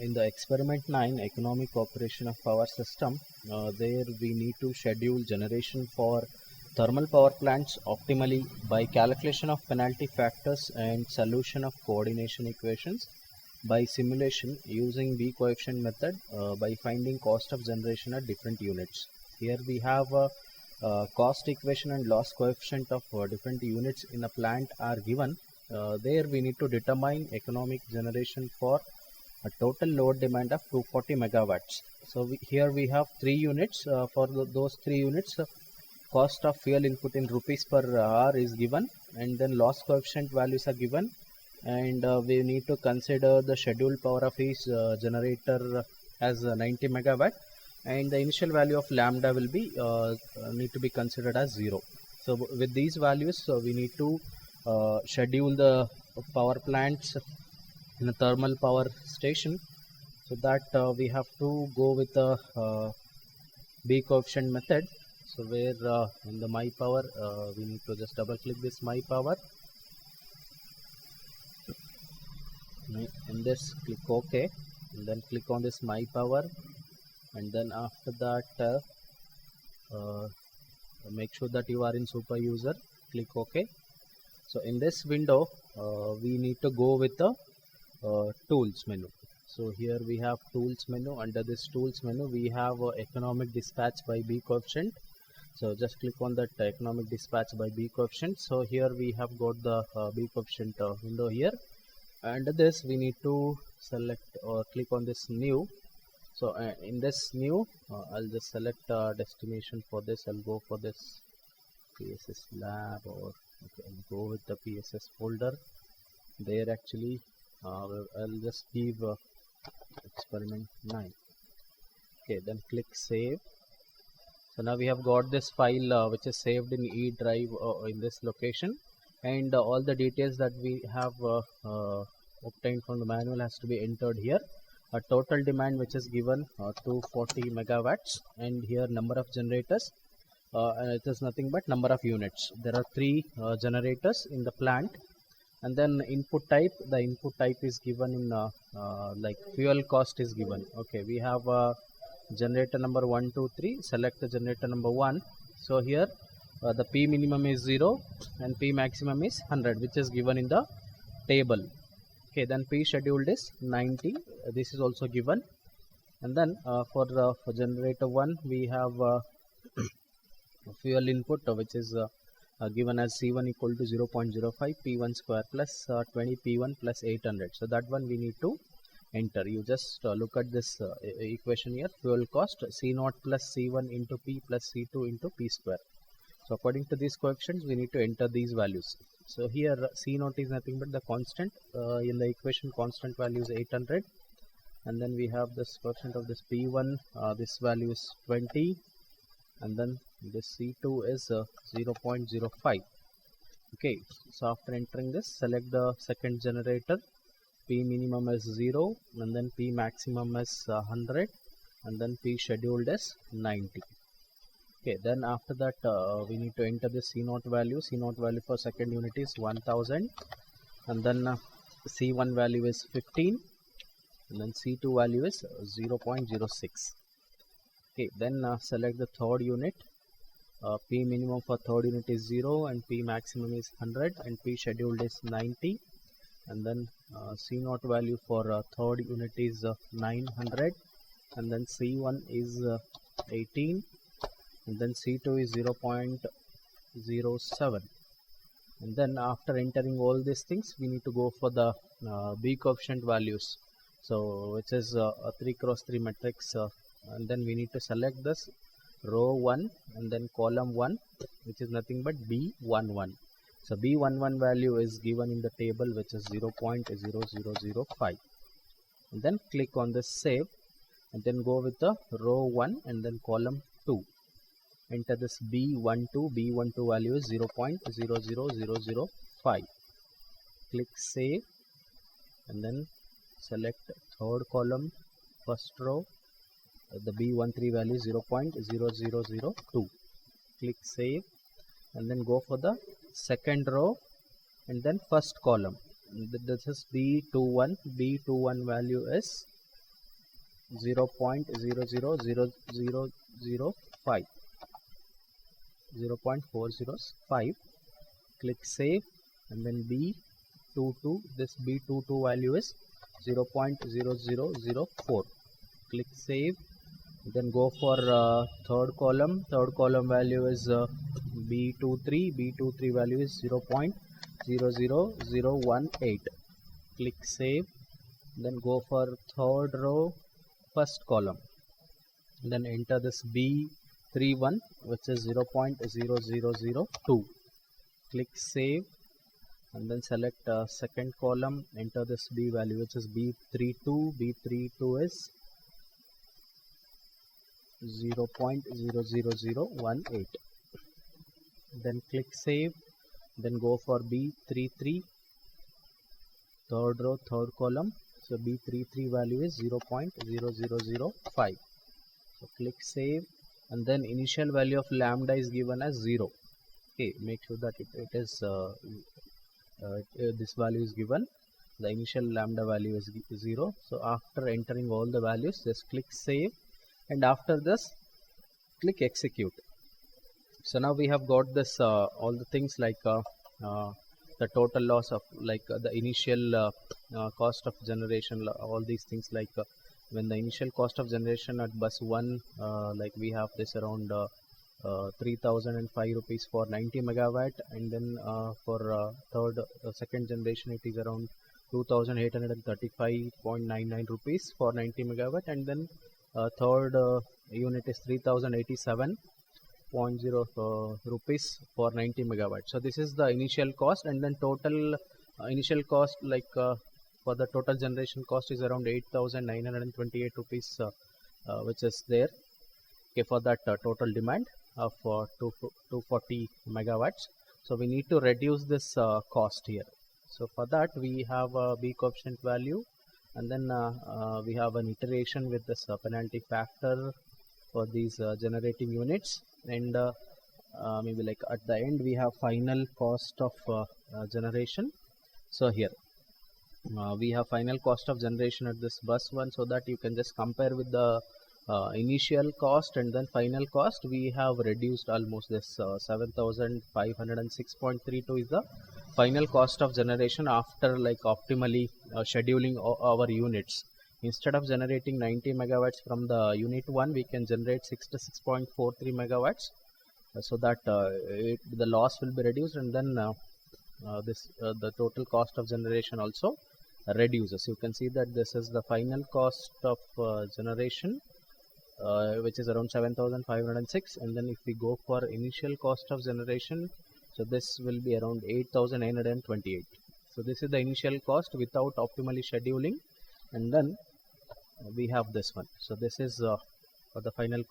In the experiment 9 economic operation of power system, there we need to schedule generation for thermal power plants optimally by calculation of penalty factors and solution of coordination equations by simulation using B coefficient method by finding cost of generation at different units. Here we have a cost equation and loss coefficient of different units in a plant are given. There we need to determine economic generation for a total load demand of 240 megawatts. So here we have 3 units. For those 3 units, cost of fuel input in rupees per hour is given, and then loss coefficient values are given, and we need to consider the scheduled power of each generator as 90 megawatt, and the initial value of lambda will be need to be considered as 0. So with these values, we need to schedule the power plants in a thermal power station, so that we have to go with the B coefficient method. So where in the my power, we need to just double click this my power. In this, click OK, and then click on this my power, and then after that make sure that you are in super user. Click OK. So in this window, we need to go with the tools menu. So here we have tools menu. Under this tools menu, we have economic dispatch by B coefficient. So just click on that economic dispatch by B coefficient. So here we have got the B coefficient window here. Under this, we need to select or click on this new. So in this new, I'll just select destination for this. I'll go for this PSS lab, or okay, I'll go with the PSS folder. There actually I'll just give experiment 9. Okay, then click save. So now we have got this file which is saved in E drive in this location, and all the details that we have obtained from the manual has to be entered here. A total demand which is given 240 megawatts, and here number of generators, and it is nothing but number of units. There are 3 generators in the plant, and then input type. The input type is given in like fuel cost is given. Okay, we have generator number 1, 2, 3. Select the generator number 1. So here the P minimum is 0 and P maximum is 100, which is given in the table. Okay, then P scheduled is 90. This is also given, and then for generator 1, we have fuel input which is given as C1 equal to 0.05 P1 square plus 20 P1 plus 800. So that one we need to enter. You just look at this equation here. Fuel cost C0 plus C1 into P plus C2 into P square. So according to these coefficients, we need to enter these values. So here C0 is nothing but the constant. In the equation, constant value is 800, and then we have this coefficient of this P1. This value is 20, and then this C2 is 0.05. Okay, so after entering this, select the second generator. P minimum is 0, and then P maximum is 100, and then P scheduled is 90. Okay, then after that we need to enter the C0 value. C0 value for second unit is 1000, and then C1 value is 15, and then C2 value is 0.06. Okay, then select the third unit. P minimum for third unit is 0, and P maximum is 100, and P scheduled is 90, and then C0 value for third unit is 900, and then C1 is 18, and then C2 is 0.07. And then after entering all these things, we need to go for the B coefficient values, so which is a 3 cross 3 matrix, and then we need to select this row 1 and then column 1, which is nothing but B11. So B11 value is given in the table, which is 0.0005, and then click on the save, and then go with the row 1 and then column 2. Enter this B12. B12 value is 0.00005. Click save, and then select third column, first row. The B13 value is 0.0002. Click save, and then go for the second row and then first column. This is B21. B21 value is 0.00005, 0.405. Click save, and then B22, this B22 value is 0.0004. Click save, then go for third column value is B23 value is 0.00018. Click save, then go for third row first column, then enter this B31 which is 0.0002. click save, and then select second column, enter this B value which is B32 is 0.00018. then click save, then go for B33 third row third column, so B33 value is 0.0005. so click save, and then initial value of lambda is given as 0. Okay, make sure that it is this value is given, the initial lambda value is 0. so after entering all the values, just click save, and after this click execute. So now we have got this all the things like the total loss of the initial cost of generation, all these things like when the initial cost of generation at bus 1 like we have this around 3005 rupees for 90 megawatt, and then for second generation it is around 2835.99 rupees for 90 megawatt, and then third unit is 3087.0 rupees for 90 megawatt. So this is the initial cost, and then total initial cost for the total generation cost is around 8928 rupees which is there, okay, for that total demand of 240 megawatts. So we need to reduce this cost here. So for that we have a B coefficient value, and then we have an iteration with this penalty factor for these generating units, and maybe like at the end we have final cost of generation. So here we have final cost of generation at this bus 1, so that you can just compare with the initial cost and then final cost. We have reduced almost this 7506.32 is the final cost of generation after optimally scheduling our units. Instead of generating 90 megawatts from the unit 1, we can generate 66.43 megawatts, so that the loss will be reduced, and then the total cost of generation also reduces. You can see that this is the final cost of generation, which is around 7506, and then if we go for initial cost of generation, so this will be around 8928. so this is the initial cost without optimally scheduling, and then we have this one. So this is for the final cost.